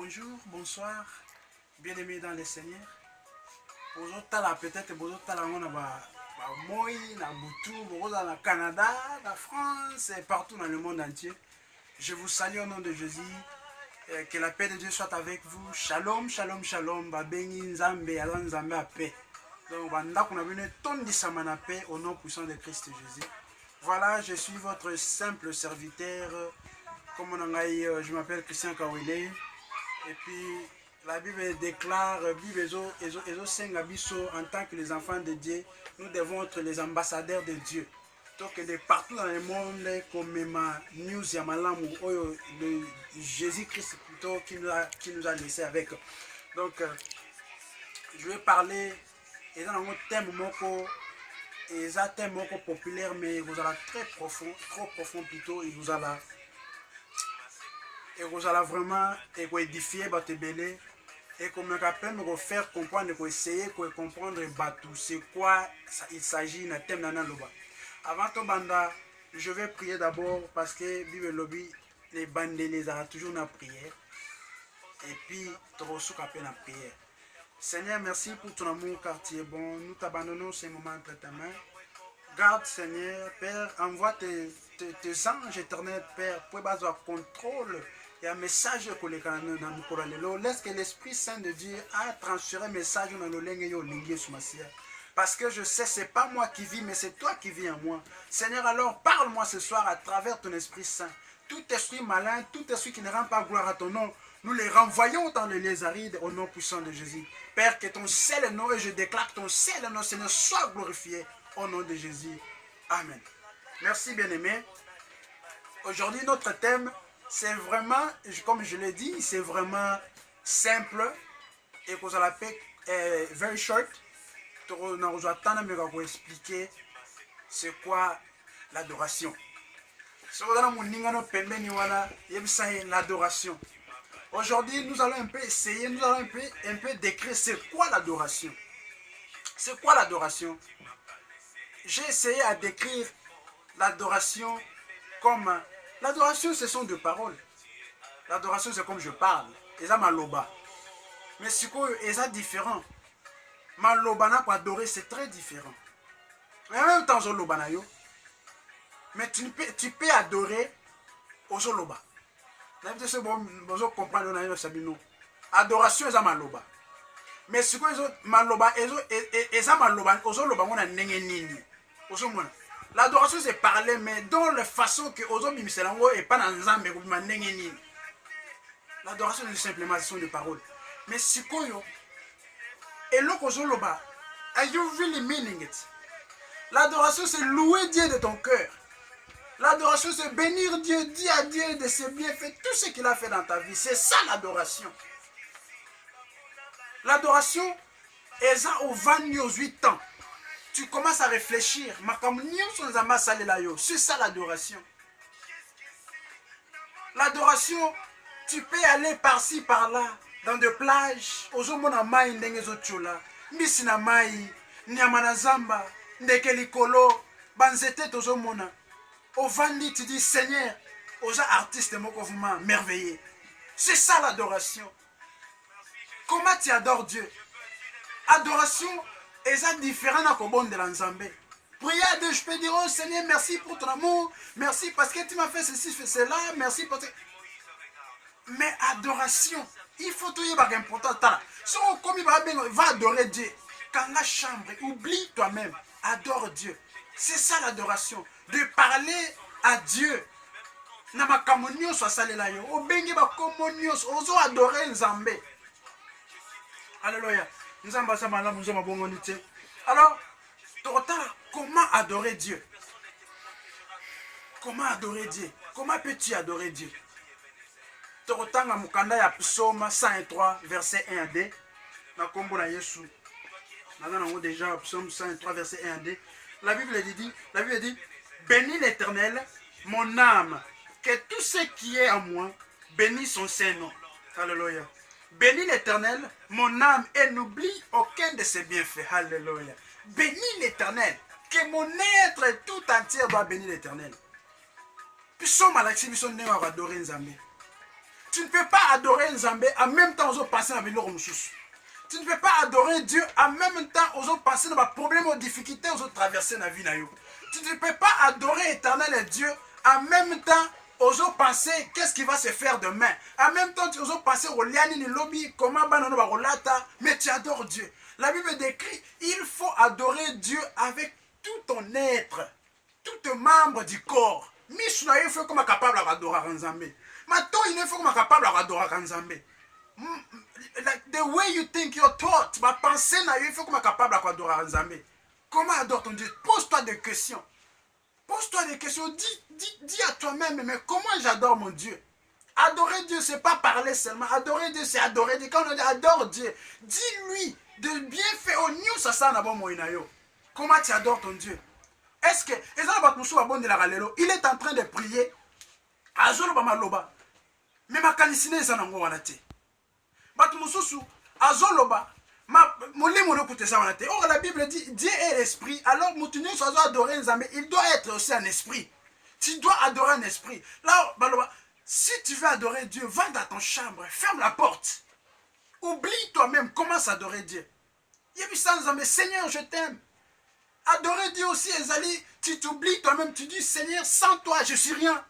Bonjour, bonsoir, bien-aimés dans le Seigneur. Bozotala peut-être bozotala on a moi, na Boutou, dans le Canada, la France et partout dans le monde entier. Je vous salue au nom de Jésus. Que la paix de Dieu soit avec vous. Shalom, shalom, shalom. Babengi nzambe, ala nzambe a paix. Donc banda qu'on a venu tondisama na paix au nom puissant de Christ Jésus. Voilà, je suis votre simple serviteur. Comme on a dit, je m'appelle Christian Kawele. Et puis, la Bible déclare, en tant que les enfants de Dieu, nous devons être les ambassadeurs de Dieu. Donc, de partout dans le monde, comme ma news Yamalam ou de Jésus-Christ plutôt qui nous a laissé avec. Donc, je vais parler, et dans un thème populaire, mais vous allez très profond, trop profond plutôt, et vous allez vraiment édifier votre belé et comme me faire comprendre, essayer de comprendre c'est quoi il s'agit d'un thème nanaloba. Avant tout banda, je vais prier d'abord parce que Bible lobby les bandes les a toujours dans prière et puis trop sous la prière. Seigneur, merci pour ton amour car tu es bon. Nous t'abandonnons ces moments entre ta main. Garde Seigneur, Père, envoie tes anges éternels, Père, pour avoir contrôle. Il y a un message que les canaux dans le Coran. Laisse que l'Esprit Saint de Dieu a transféré un message dans le lingue et au lingue sur ma sœur. Parce que je sais, ce n'est pas moi qui vis, mais c'est toi qui vis en moi. Seigneur, alors parle-moi ce soir à travers ton Esprit Saint. Tout esprit malin, tout esprit qui ne rend pas gloire à ton nom, nous les renvoyons dans les lieux arides au nom puissant de Jésus. Père, que ton seul nom, et je déclare que ton seul nom, Seigneur, soit glorifié au nom de Jésus. Amen. Merci, bien-aimés. Aujourd'hui, notre thème, c'est vraiment, comme je l'ai dit, c'est vraiment simple et que vous allez appeler very short. On va expliquer c'est quoi l'adoration. L'adoration. Aujourd'hui, nous allons un peu essayer, nous allons un peu décrire c'est quoi l'adoration. C'est quoi l'adoration? J'ai essayé à décrire l'adoration comme... L'adoration, ce sont deux paroles. L'adoration, c'est comme je parle. Et ça, maloba. Mais ce qui est différent. Maloba, pour adorer, c'est très différent. Mais en même temps, zoloba, mais tu peux adorer au zoloba. Vous comprendre, adoration, c'est maloba. Mais ce qui est maloba, et ça, maloba, au zoloba, on a n'engeni. L'adoration c'est parler, mais dans la façon que Ozo Bimiselango et pas dans Nzambe ou Manengeni. L'adoration c'est simplement ce sont des paroles. Mais si koyo et l'okozoloba, are you really meaning it? L'adoration c'est louer Dieu de ton cœur. L'adoration c'est bénir Dieu, dire à Dieu de ses bienfaits, tout ce qu'il a fait dans ta vie. C'est ça l'adoration. L'adoration est ça au 28 ans. Tu commences à réfléchir. C'est ça l'adoration. L'adoration, tu peux aller par-ci, par-là, dans des plages. Ozomona mai ndengezochola. Misina mai, nyamana zamba, ndekelikolo, banzete tozomona. Ovandi, tu dis Seigneur, aux artistes mokovuma merveilleux. C'est ça l'adoration. Comment tu adores Dieu? Adoration. Et ça différent à Kobon de l'Anzambé. Priez à Dieu, je peux dire, oh Seigneur, merci pour ton amour, merci parce que tu m'as fait ceci, fait cela, merci parce que... Mais adoration, il faut tout y avoir important. Si on va adorer Dieu, quand la chambre, oublie toi-même, adore Dieu. C'est ça l'adoration, de parler à Dieu. Namakamonio soit salé là, au bengi ba komonio, ozo adorer Nzambé. Alléluia. Alors, comment adorer Dieu? Comment adorer Dieu? Comment peux-tu adorer Dieu? Torotanga mukanda ya Psaume 103, verset 1 à 2. Na kombo na Yesu. Nous déjà Psaume 103, verset 1 à 2. La Bible dit, bénis l'Éternel, mon âme, que tout ce qui est en moi, bénis son Saint-Nom. Alléluia. Bénis l'Éternel, mon âme, et n'oublie aucun de ses bienfaits. Alléluia. Bénis l'Éternel, que mon être tout entier doit bénir l'Éternel. Puis son malaxi, son va adorer Nzambe. Tu ne peux pas adorer Nzambe en même temps aux penser à biloko mususu. Tu ne peux pas adorer Dieu en même temps aux penser à problèmes, aux difficultés, aux traverser la vie. Tu ne peux pas adorer éternel Dieu en même temps aux penser qu'est-ce qui va se faire demain. En même temps, tu aux penser au liani ni lobby, comment banano ba rolata, mais tu adores Dieu. La Bible décrit, il faut adorer Dieu avec tout ton être, tout membre du corps. Mishna il faut comme capable d'adorer Nzambe. Maintenant, il faut comme capable d'adorer Nzambe. The way you think your thought, ma pensée il faut comme capable d'adorer Nzambe. Comment adore ton Dieu? Pose-toi des questions. Pose-toi des questions. Dis à toi-même, mais comment j'adore mon Dieu? Adorer Dieu, c'est pas parler seulement. Adorer Dieu, c'est adorer Dieu. Quand on dit adore Dieu, dis-lui de bien faire au new ça ça bon moinayo. Comment tu adores ton Dieu? Est-ce que il est en train de prier? Azolo ba maloba. Mais ma kanisine ça nango wanate. Batu mususu azoloba. Or la Bible dit Dieu est esprit. Alors Moutounio soit adorer Nzambe, il doit être aussi un esprit. Tu dois adorer un esprit. Là, si tu veux adorer Dieu, va dans ton chambre, ferme la porte. Oublie toi-même, commence à adorer Dieu. Seigneur, je t'aime. Adorer Dieu aussi, Ezali, tu t'oublies toi-même, tu dis Seigneur, sans toi, je suis rien.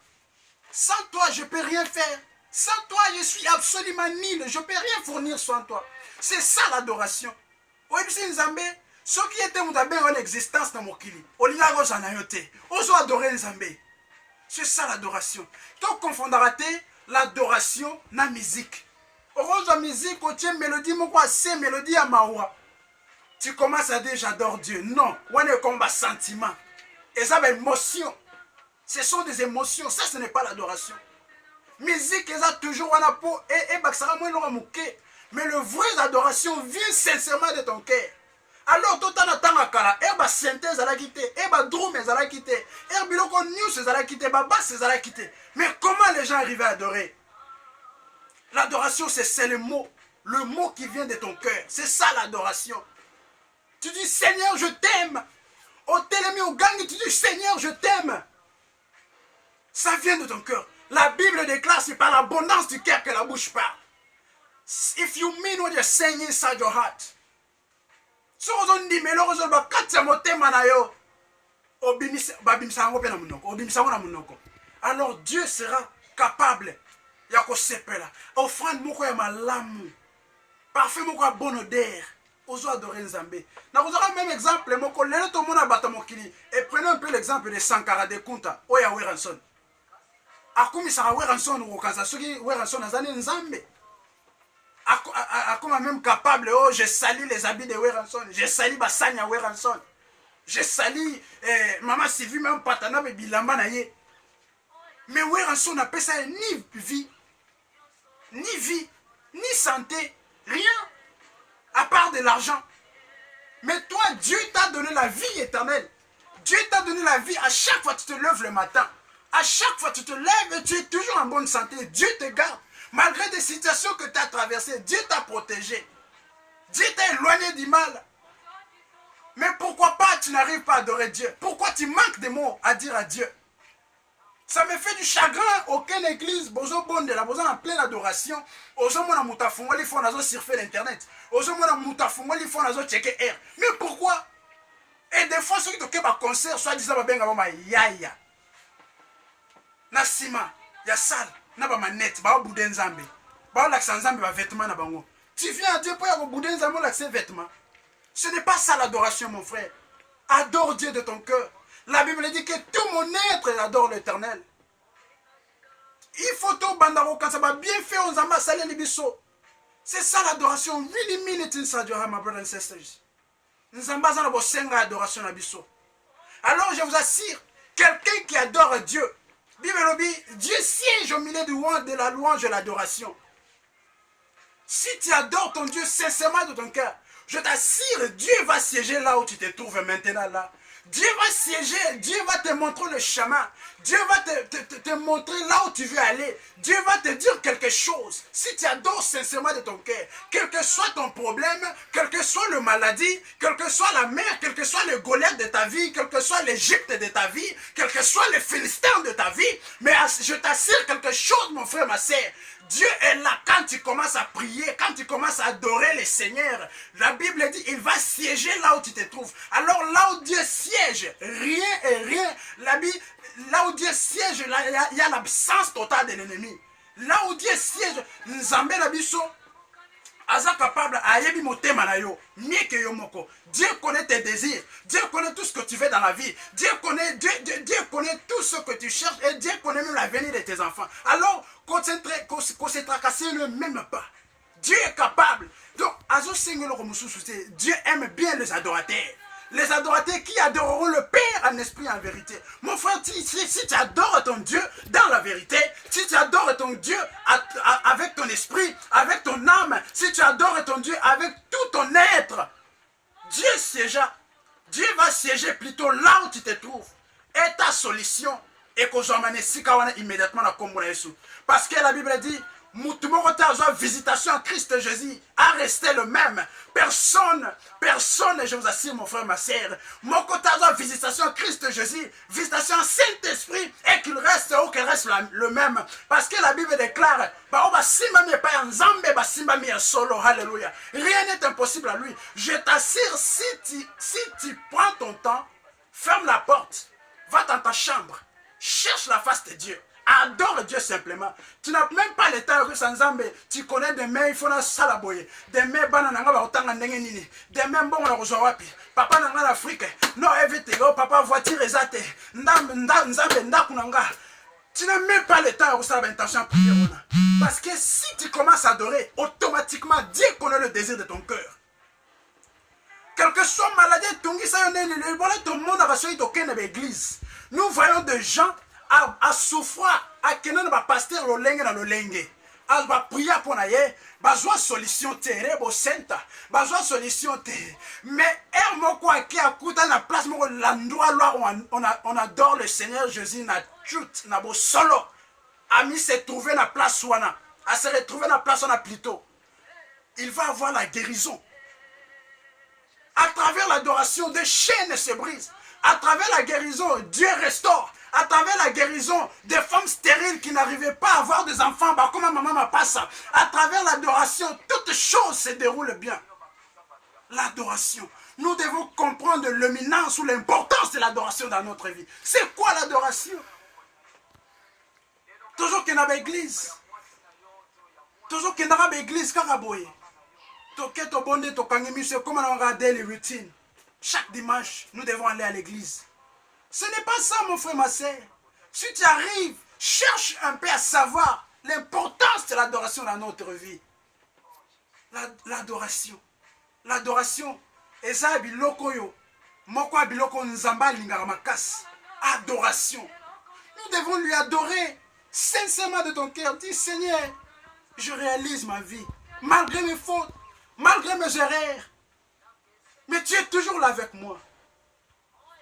Sans toi, je ne peux rien faire. Sans toi, je suis absolument nul. Je ne peux rien fournir sans toi. C'est ça l'adoration. Oui, c'est Nzambe. Ce qui était mon existence dans mon kili. Olilago Zanayote. Oso adorer Nzambe. C'est ça l'adoration. Tu confondras l'adoration na musique. Rose la musique, on tient mélodie, mon quoi, c'est mélodie à Mawa. Tu commences à dire j'adore Dieu. Non, on est combat sentiment. Et ça, émotion. Ce sont des émotions. Ça, ce n'est pas l'adoration. Musique, ça toujours on a peau et baksara moi l'on mouké. Mais le vrai adoration vient sincèrement de ton cœur. Alors tout en attendant kala, ba synthèse à la quitter, ba drum à la quitter, biloko news à la quitter, ba basse à la quitter. Mais comment les gens arrivent à adorer? L'adoration c'est le mot qui vient de ton cœur. C'est ça l'adoration. Tu dis Seigneur, je t'aime. Au télémi au gang, tu dis Seigneur, je t'aime. Ça vient de ton cœur. La Bible déclare c'est par l'abondance du cœur que la bouche parle. If you mean what you're saying inside your heart. Alors Dieu sera capable. Offrande moko ya malamu. Parfait moko ya bonne odeur. Ozo adorer Nzambe. Na kozaka même exemple moko lelo to mona bata mokili. Et prenons un peu l'exemple de Sankara de Kunta. Oya Weranson. Akumi sara Weranson okaza soki Weranson azali Nzambe. Akuma même capable, oh je salue les habits de Weranson, je salue Basanya Weranson, je salue Maman Sylvie même Patana et Bilamba naye. Mais Weranson n'a pas ça ni vie, ni santé, rien, à part de l'argent. Mais toi, Dieu t'a donné la vie éternelle. Dieu t'a donné la vie à chaque fois que tu te lèves le matin. À chaque fois que tu te lèves, tu es toujours en bonne santé. Dieu te garde. Malgré des situations que tu as traversées, Dieu t'a protégé. Dieu t'a éloigné du mal. Mais pourquoi pas tu n'arrives pas à adorer Dieu? Pourquoi tu manques de mots à dire à Dieu? Ça me fait du chagrin. Aucune église, bozo bonde, la bozo en pleine adoration. Ozo mona mutafungo li font nazo surfer l'internet. Ozo mona mutafungo li font nazo checker air. Mais pourquoi? Et des fois ceux qui toquent par concert, soit disant babenga mama yaya. Nasima, ya sale. Na ba manette ba boudin Nzambe ba laksa Nzambe ba vêtements na bango. Tu viens à Dieu pour ya boudin Nzambe laksa vêtements. Ce n'est pas ça l'adoration mon frère. Adore Dieu de ton cœur. La Bible dit que tout mon être adore l'Éternel. Il faut tout bandaro quand ça va bien faire on zamba salé libiso. C'est ça l'adoration. Really mean it inside your heart, my brothers and sisters. Nzamba za na bo senga adoration na biso. Alors je vous assure, quelqu'un qui adore Dieu, Dieu siège au milieu de la louange et de l'adoration. Si tu adores ton Dieu sincèrement de ton cœur, je t'assure, Dieu va siéger là où tu te trouves maintenant là. Dieu va siéger, Dieu va te montrer le chemin. Dieu va te montrer là où tu veux aller. Dieu va te dire quelque chose. Si tu adores sincèrement de ton cœur, quel que soit ton problème, quelle que soit la maladie, quelle que soit la mer, quel que soit le Goliath de ta vie, quel que soit l'Égypte de ta vie, quel que soit les Philistins de ta vie, mais je t'assure quelque chose, mon frère, ma sœur. Dieu est là quand tu commences à prier, quand tu commences à adorer le Seigneur. La Bible dit, il va siéger là où tu te trouves. Alors là où Dieu siège, rien et rien. Là où Dieu siège, il y a l'absence totale de l'ennemi. Là où Dieu siège, Nzambe na biso, aza capable ayebi motema na yo mieux que yo moko. Dieu connaît tes désirs, Dieu connaît tout ce que tu veux dans la vie, Dieu connaît tout ce que tu cherches et Dieu connaît même l'avenir de tes enfants. Alors qu'on se tracasse ne même pas. Dieu est capable. Donc Dieu aime bien les adorateurs. Les adorateurs qui adoreront le Père en esprit et en vérité. Mon frère, si tu adores ton Dieu dans la vérité, si tu adores ton Dieu avec ton esprit, avec ton âme, si tu adores ton Dieu avec tout ton être, Dieu va siéger plutôt là où tu te trouves. Et ta solution est que immédiatement la Kombo Yesu. Parce que la Bible dit, visitation en Christ Jésus a resté le même. Personne, je vous assure mon frère, ma sœur, mon côté visitation en Christ Jésus, visitation en Saint-Esprit, et qu'il reste le même. Parce que la Bible déclare, alléluia. Rien n'est impossible à lui. Je t'assure, si tu prends ton temps, ferme la porte, va dans ta chambre, cherche la face de Dieu. Adore Dieu simplement. Tu n'as même pas le temps de Sanzambe. Tu connais demain, il faut na salaboye. Demain, banana va otanga ndenge nini. Demain, bon na kozowapi. Papa nanga na Afrique. Non, évite. Oh, papa voiture ezate. Nzambe ndakunanga. Tu n'as même pas le temps de faire intention prière. Parce que si tu commences à adorer, automatiquement, Dieu connaît le désir de ton cœur. Quelle que soit maladie, tout le monde a reçu l'église. Nous voyons des gens à souffrir, à que nous pasteur lolenge na lolenge. À prier pour naie, besoin solution terre, bo senta, besoin solution terre. Mais quoi qui a coûté la place, l'endroit là où on adore le Seigneur Jésus, na chute, na bo solo. Ami s'est trouvé na place wana, à se retrouver na place wana plutôt. Il va avoir la guérison. À travers l'adoration, des chaînes se brisent. À travers la guérison, Dieu restaure. À travers la guérison, des femmes stériles qui n'arrivaient pas à avoir des enfants, bah, comme maman m'a pas ça. À travers l'adoration, toutes choses se déroulent bien. L'adoration. Nous devons comprendre l'éminence ou l'importance de l'adoration dans notre vie. C'est quoi l'adoration? Toujours qu'il y a une église. Toujours qu'il y a une église, Karaboye. Comme on regarde les routines. Chaque dimanche, nous devons aller à l'église. Ce n'est pas ça, mon frère, ma soeur. Si tu arrives, cherche un peu à savoir l'importance de l'adoration dans notre vie. L'adoration. L'adoration. Eza biloko yo. Moko biloko nzamba lingara makasi. Adoration. Nous devons lui adorer sincèrement de ton cœur. Dis, Seigneur, je réalise ma vie. Malgré mes fautes, malgré mes erreurs. Mais tu es toujours là avec moi.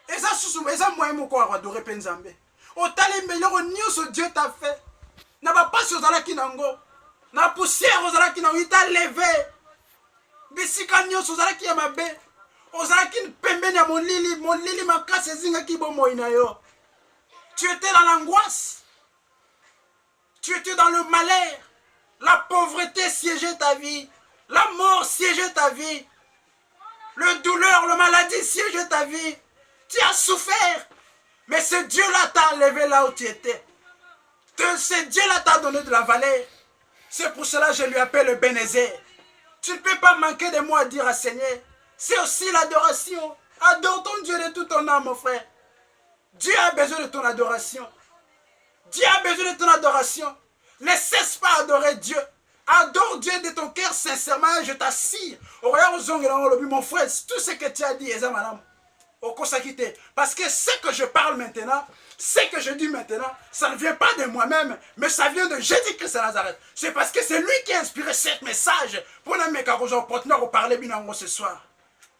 Et ça, c'est moi qui adorer Penzambe. Otali meilleur nyonso Dieu t'a fait. Na ba pas ozala kinango. Na poussière ozala kinango, il t'a levé. Bisika nyonso ozala ki ya mabe. Ozala ki pembeni ya mon lili makase zinga ki bomo ina yo. Tu étais dans l'angoisse. Tu étais dans le malheur. La pauvreté siégeait ta vie. La mort siégeait ta vie. Le douleur, la maladie siégeait ta vie. Tu as souffert. Mais ce Dieu-là t'a enlevé là où tu étais. Ce Dieu-là t'a donné de la valeur. C'est pour cela que je lui appelle le Bénézer. Tu ne peux pas manquer de moi à dire à Seigneur. C'est aussi l'adoration. Adore ton Dieu de toute ton âme, mon frère. Dieu a besoin de ton adoration. Dieu a besoin de ton adoration. Ne cesse pas d'adorer Dieu. Adore Dieu de ton cœur sincèrement, je t'assure. Mon frère, tout ce que tu as dit, parce que ce que je parle maintenant, ce que je dis maintenant, ça ne vient pas de moi-même, mais ça vient de Jésus-Christ de Nazareth. C'est parce que c'est lui qui a inspiré ce message pour nous parler ce soir.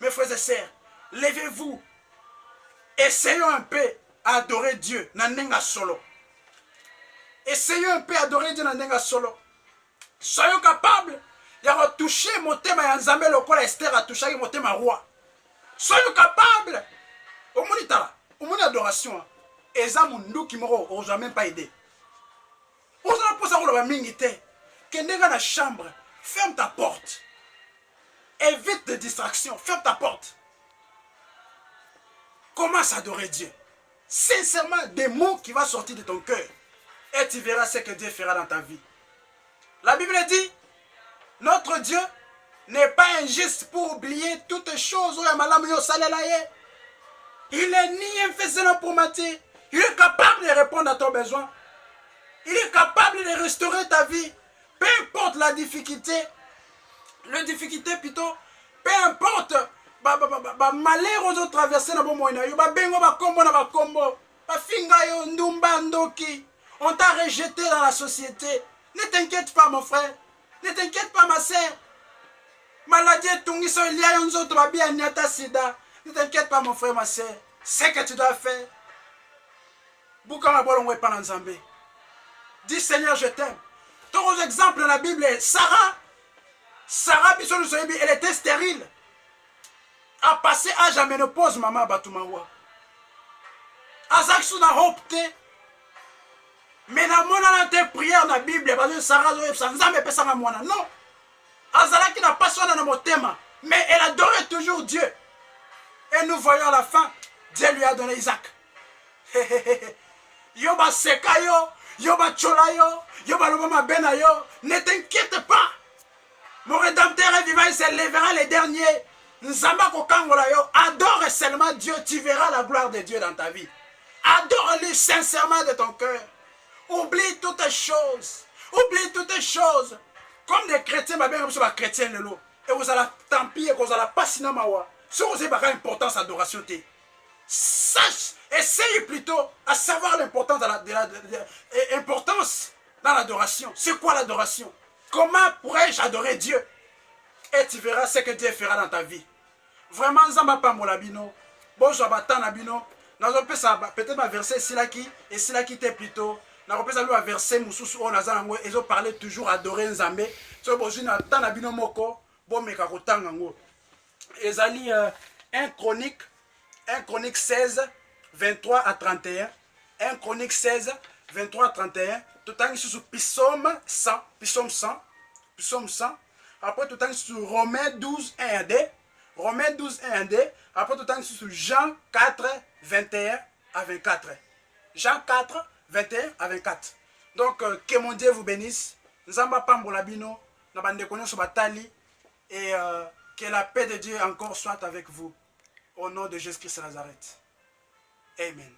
Mes frères et sœurs, levez-vous. Essayons un peu à adorer Dieu. Solo. Essayons un peu à adorer Dieu. Solo. Soyons capables de retoucher mon thème à Nzambe lokola Esther a touché mon thème à roi. Soyons capables. Au mon adoration. Et ça, mon nous qui m'auront même pas aidé. On a pour ça qu'on va mingiter. kende dans la chambre, ferme ta porte. Évite de distractions, ferme ta porte. Commence à adorer Dieu. Sincèrement, des mots qui vont sortir de ton cœur. Et tu verras ce que Dieu fera dans ta vie. La Bible dit, notre Dieu n'est pas injuste pour oublier toutes choses. Il est ni infaisable pour mentir. Il est capable de répondre à ton besoin. Il est capable de restaurer ta vie. Peu importe la difficulté. La difficulté plutôt. Peu importe malheur aux autres traversés dans le monde. On t'a rejeté dans la société. Ne t'inquiète pas mon frère. Ne t'inquiète pas ma sœur. Maladie tungiso il y a une autre babia nyata sida. Ne t'inquiète pas mon frère ma sœur. Ce que tu dois faire. Boukama bolongwe pas Nzambe. Dis Seigneur je t'aime. Tous les exemples dans la Bible, Sarah, elle était stérile. A passé âge à ménopause maman Batumawa. Azak suna hopte. Mais na mona te prière dans la Bible parce que Sarah Nzambe pesa na mwana. Non. Azala qui n'a pas son dans mon thème, mais elle adorait toujours Dieu. Et nous voyons à la fin, Dieu lui a donné Isaac. Yoba sekayo, yoba cholayo, yoba lobama benayo. Ne t'inquiète pas. Mon rédempteur est vivant, il se lèvera les derniers. Nzamba kokangola yo, adore seulement Dieu, tu verras la gloire de Dieu dans ta vie. Adore-lui sincèrement de ton cœur. Oublie toutes choses. Oublie toutes choses. Comme des chrétiens, ma bien, comme chrétiens, et vous allez tant pis, et vous allez pas sinon mawa. Si vous avez l'importance de l'adoration, sache, essaye plutôt à savoir l'importance dans l'adoration. C'est quoi l'adoration? Comment pourrais-je adorer Dieu? Et tu verras ce que Dieu fera dans ta vie. Vraiment, Nzamba Pamolabino, bonjour Batanabino, peut-être ma verset Silaki, et Silaki était plutôt. Na repesa lu verset mususu on azango ezo parler toujours adorer Nzambe so bozui na tana bino moko bo meka kotanga ngo ezali 1 Chronique 16 23 à 31 1 Chronique 16 23 à 31 totangi sur psaume 100 après totangi sur Romains 12 1 à 2 après totangi sur Jean 4 21 à 24 Jean 4 21 à 24. Donc, que mon Dieu vous bénisse. Nzamba Pambolabino, Nabande Konyo Batali, et que la paix de Dieu encore soit avec vous. Au nom de Jésus-Christ de Nazareth. Amen.